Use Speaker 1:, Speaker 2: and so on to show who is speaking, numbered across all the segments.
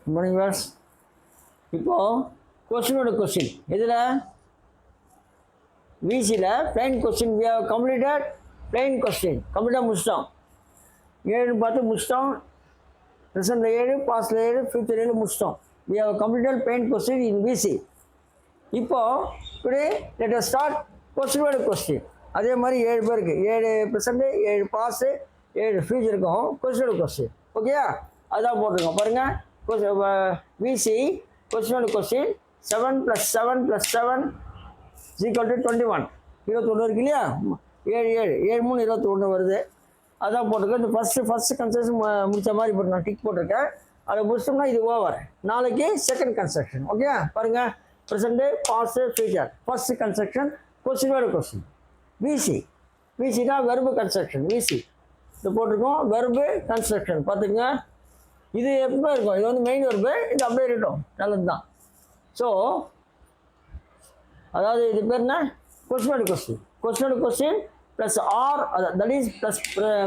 Speaker 1: Good morning was. இப்போது கொஸ்டினோட question இதில் விசியில் plain question we have completed. Plain question கம்ப்ளீட்டாக முடிச்சிட்டோம். 7 பார்த்து முடிச்சிட்டோம். ப்ரெசென்ட்டில் 7, பாஸ்டில் 7, ஃபியூச்சர் 7 முடிச்சிட்டோம். We have completed plain question in VC. இப்போது டுடே லெட் அஸ் ஸ்டார்ட் கொஸ்டினோட கொஸ்டின். அதே மாதிரி 7 பேருக்கு 7 ப்ரெசென்ட்டு, 7 பாஸ்ட்டு, 7 ஃபியூச்சருக்கும் கொஸ்டினோட கொஸ்டின். ஓகேயா? அதான் போட்டிருக்கோம் பாருங்கள். விசி கொஸ்டினோட கொஸ்டின் 7 + 7 + 7 = 21. 21 இருக்கு இல்லையா? 7 7 7 3 21 வருது. அதான் போட்டிருக்கேன். இந்த ஃபஸ்ட்டு கன்ஸ்ட்ரக்ஷன் முடித்த மாதிரி போட்டு நான் டிக் போட்டிருக்கேன். அதை முடிச்சோம்னா இது ஓவர். நாளைக்கு செகண்ட் கன்ஸ்ட்ரக்ஷன். ஓகே பாருங்கள். Present, past, future. First construction கொஸ்டினோட கொஸ்டின். விசி தான் வெர்பு கன்ஸ்ட்ரக்ஷன். விசி இது போட்டிருக்கோம். வெர்பு கன்ஸ்ட்ரக்ஷன் பார்த்துங்க. இது எப்போ இருக்கும்? இது வந்து மெயின் வெர்பு. இது அப்படியே இருக்கட்டும், நல்லது தான். ஸோ அதாவது இது பேர் என்ன? கொஸ்டினோட கொஸ்டின். கொஸ்டினோட question plus are, that is plus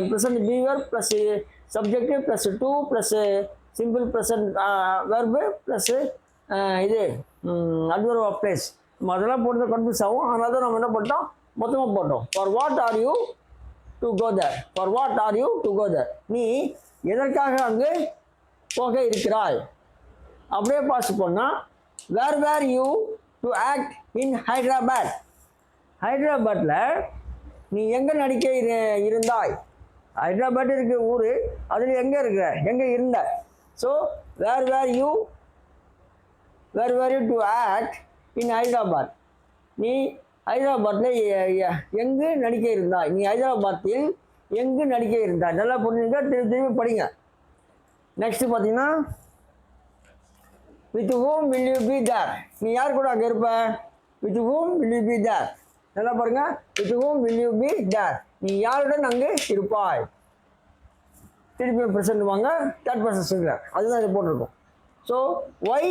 Speaker 1: present be verb plus subjective plus to plus simple present verb plus இது அட்வர்ப் ஆஃப் பிளேஸ். நம்ம அதெல்லாம் போட்டு கன்ஃபியூஸ் ஆகும். அதனால தான் நம்ம என்ன பண்ணிட்டோம், மொத்தமாக போட்டோம். For what are you to go there? For what are you to go there? நீ எதற்காக அங்கு போக இருக்கிறாய்? அப்படியே பாஸ் பண்ணால் where where you to act in Hyderabad? ஹைதராபாத்தில் நீ எங்கே நடிக்க இருந்தாய்? ஹைதராபாத் இருக்க ஊர், அதில் எங்கே இருக்கிற, எங்கே இருந்த? So where where you to act in Hyderabad? நீ ஹைதராபாத்தில் எங்கு நடிக்க இருந்தாய்? நீ ஹைதராபாத்தில் எங்கு நடிக்க இருந்தாய்? நல்லா புரிஞ்சுங்க, திரும்பி படிங்க. நெக்ஸ்ட்டு பார்த்தீங்கன்னா with whom will you be there? நீ யார் கூட அங்கே இருப்ப? With whom will you be there? நல்லா பாருங்க. With whom will you be there? நீ யாருடன் அங்கே இருப்பாய்? திருப்பி ப்ரெசென்ட் வாங்க, தேர்ட் பர்சன் சிங்குலர். அதுதான் இது போட்டிருக்கோம். So why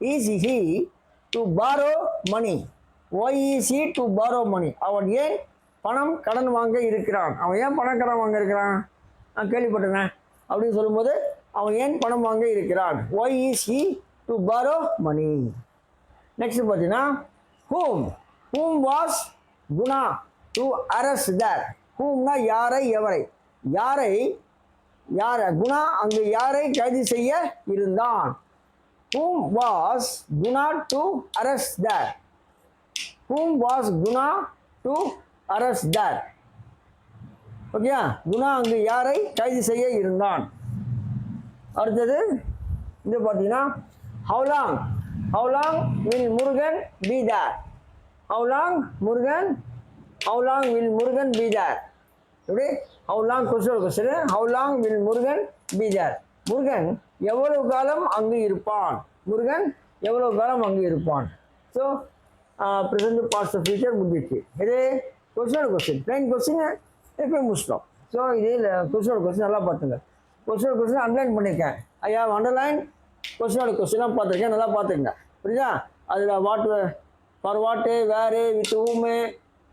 Speaker 1: is he to borrow money? Why is he to borrow money? அவன் ஏன் பணம் கடன் வாங்க இருக்கிறான்? அவன் ஏன் பணம் கடன் வாங்க இருக்கிறான்? நான் கேள்விப்பட்டேன். அப்படின்னு சொல்லும்போது அவன் ஏன் பணம் வாங்க இருக்கிறான்? Why is he to borrow money? Next பார்த்தீங்கன்னா whom was gonna to arrest there? whomனா யாரை, எவரை? யாரை குணா அங்கு யாரை கைது செய்ய இருந்தான்? whom was gonna to arrest there? whom was gonna to arrest there? Okay, Guna அங்கு யாரை கைது செய்ய இருந்தான்? அடுத்தது இது பார்த்தீங்கன்னா how long will Murugan be there? how long will Murugan be there? எப்படி? how long question, how long will Murugan be there? Murugan எவ்வளவு காலம் அங்கு இருப்பான்? முருகன் எவ்வளவு காலம் அங்கு இருப்பான்? ஸோ ப்ரெசென்ட், பாஸ்ட், ஃபியூச்சர் முடிஞ்சிச்சு. இது கொஸ்டின் பிளைன் கொஸ்டின் எப்போ முடிச்சிட்டோம். ஸோ இது கொஸ்டினோட கொஸ்டின் நல்லா பார்த்துங்க. கொஸ்டினோட கொஸ்டின் அண்டர்லைன் பண்ணியிருக்கேன். ஐயா அண்டர்லைன் கொஸ்டினோட கொஸ்டின்லாம் பார்த்துருக்கேன், நல்லா பார்த்துங்க. புரியுதா? அதில் ஃபார் வாட்டு, வேறு, வித் ஹூமு,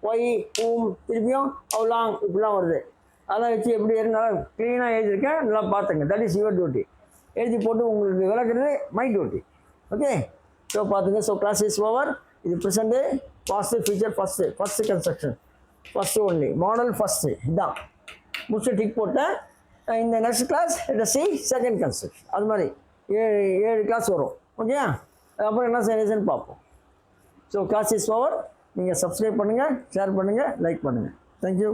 Speaker 1: ஒய், ஹூம், திருப்பியும் ஹவு லாங், இப்படிலாம் வருது. அதெல்லாம் வச்சு எப்படி நல்லா க்ளீனாக எழுதியிருக்கேன், நல்லா பார்த்துங்க. That is your duty. எழுதி போட்டு உங்களுக்கு விளக்குறது மை டியூட்டி. ஓகே, ஸோ பார்த்துங்க. So class is over. இது present, past, future, first construction, first only model, first இதுதான் முடிச்சு டிக் போட்டேன். இந்த நெக்ஸ்ட் கிளாஸ் சி செகண்ட் கன்ஸ்ட்ரக்ஷன். அது மாதிரி 7 கிளாஸ் வரும். ஓகே, அப்புறம் என்ன செய்யணும்னு பார்ப்போம். So class is over. நீங்கள் சப்ஸ்கிரைப் பண்ணுங்கள், ஷேர் பண்ணுங்கள், லைக் பண்ணுங்கள். தேங்க்யூ.